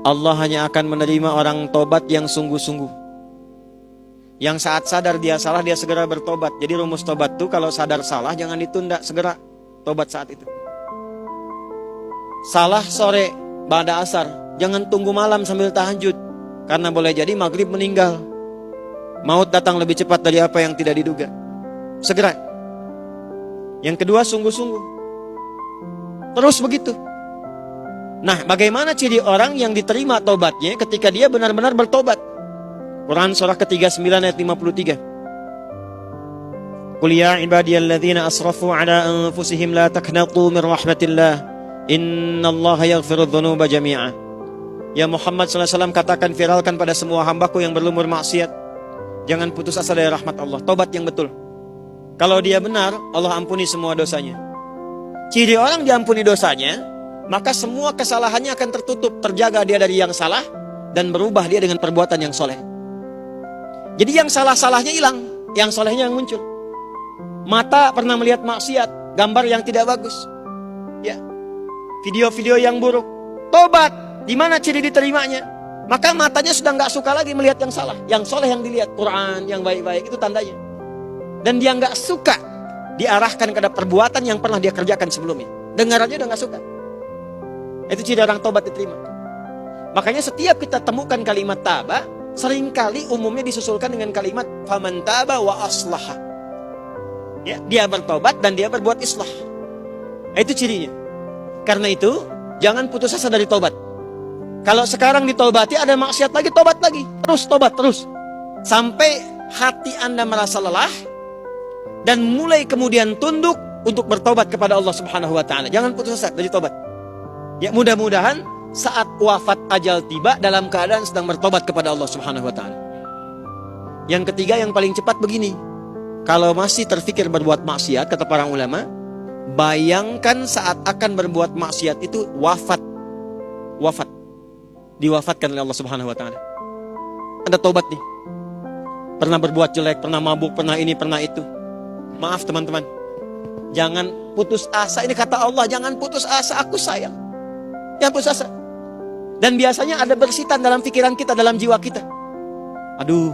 Allah hanya akan menerima orang tobat yang sungguh-sungguh. Yang saat sadar dia salah, dia segera bertobat. Jadi rumus tobat itu kalau sadar salah jangan ditunda, segera tobat saat itu. Salah sore, ba'da asar, jangan tunggu malam sambil tahajud. Karena boleh jadi maghrib meninggal. Maut datang lebih cepat dari apa yang tidak diduga. Segera. Yang kedua, sungguh-sungguh. Terus begitu. Nah, bagaimana ciri orang yang diterima tobatnya ketika dia benar-benar bertobat? Quran surah ke-39 ayat 53. Qul ya ibadiyalladzina asrafu ala anfusihim la taqnatu min rahmatillah. Innallaha yaghfirudz dzunuba jami'a. Ya Muhammad SAW, katakan, viralkan pada semua hambaku yang berlumur maksiat, jangan putus asa dari rahmat Allah. Tobat yang betul. Kalau dia benar, Allah ampuni semua dosanya. Ciri orang diampuni dosanya, maka semua kesalahannya akan tertutup, terjaga dia dari yang salah, dan berubah dia dengan perbuatan yang soleh. Jadi yang salah-salahnya hilang, yang solehnya yang muncul. Mata pernah melihat maksiat, gambar yang tidak bagus, ya, video-video yang buruk. Tobat, di mana ciri diterimanya? Maka matanya sudah nggak suka lagi melihat yang salah, yang soleh yang dilihat, Quran yang baik-baik, itu tandanya. Dan dia nggak suka diarahkan kepada perbuatan yang pernah dia kerjakan sebelumnya. Dengar aja udah nggak suka. Itu ciri orang tobat diterima. Makanya setiap kita temukan kalimat taba, seringkali umumnya disusulkan dengan kalimat faman taba wa aslaha. Ya, dia bertobat dan dia berbuat islah. Itu cirinya. Karena itu jangan putus asa dari tobat. Kalau sekarang ditobati ada maksiat lagi, tobat lagi. Terus tobat terus. Sampai hati Anda merasa lelah dan mulai kemudian tunduk untuk bertobat kepada Allah Subhanahu wa taala. Jangan putus asa dari tobat. Ya, mudah-mudahan saat wafat ajal tiba dalam keadaan sedang bertobat kepada Allah Subhanahu wa taala. Yang ketiga yang paling cepat begini. Kalau masih terfikir berbuat maksiat, kata para ulama, bayangkan saat akan berbuat maksiat itu wafat. Diwafatkan oleh Allah Subhanahu wa taala. Anda tobat nih. Pernah berbuat jelek, pernah mabuk, pernah ini, pernah itu. Maaf teman-teman. Jangan putus asa. Ini kata Allah, jangan putus asa, aku sayang. Jangan putus asa. Dan biasanya ada bersitan dalam pikiran kita, dalam jiwa kita. Aduh,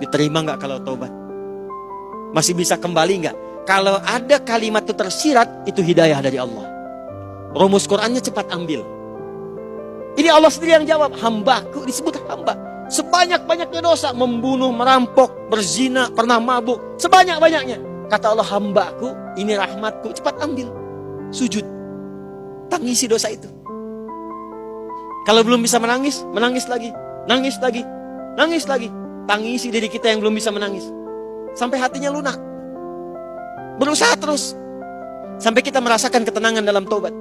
diterima nggak kalau tobat? Masih bisa kembali nggak? Kalau ada kalimat itu tersirat, itu hidayah dari Allah. Rumus Qurannya cepat ambil. Ini Allah sendiri yang jawab. Hambaku, disebut hamba. Sebanyak-banyaknya dosa, membunuh, merampok, berzina, pernah mabuk, sebanyak-banyaknya. Kata Allah, hambaku, ini rahmatku, cepat ambil. Sujud. Tangisi dosa itu. Kalau belum bisa menangis, menangis lagi. Nangis lagi. Nangis lagi. Tangisi diri kita yang belum bisa menangis. Sampai hatinya lunak. Berusaha terus. Sampai kita merasakan ketenangan dalam tobat.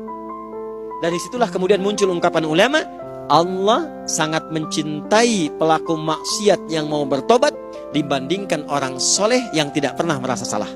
Dari situlah kemudian muncul ungkapan ulama, Allah sangat mencintai pelaku maksiat yang mau bertobat dibandingkan orang soleh yang tidak pernah merasa salah.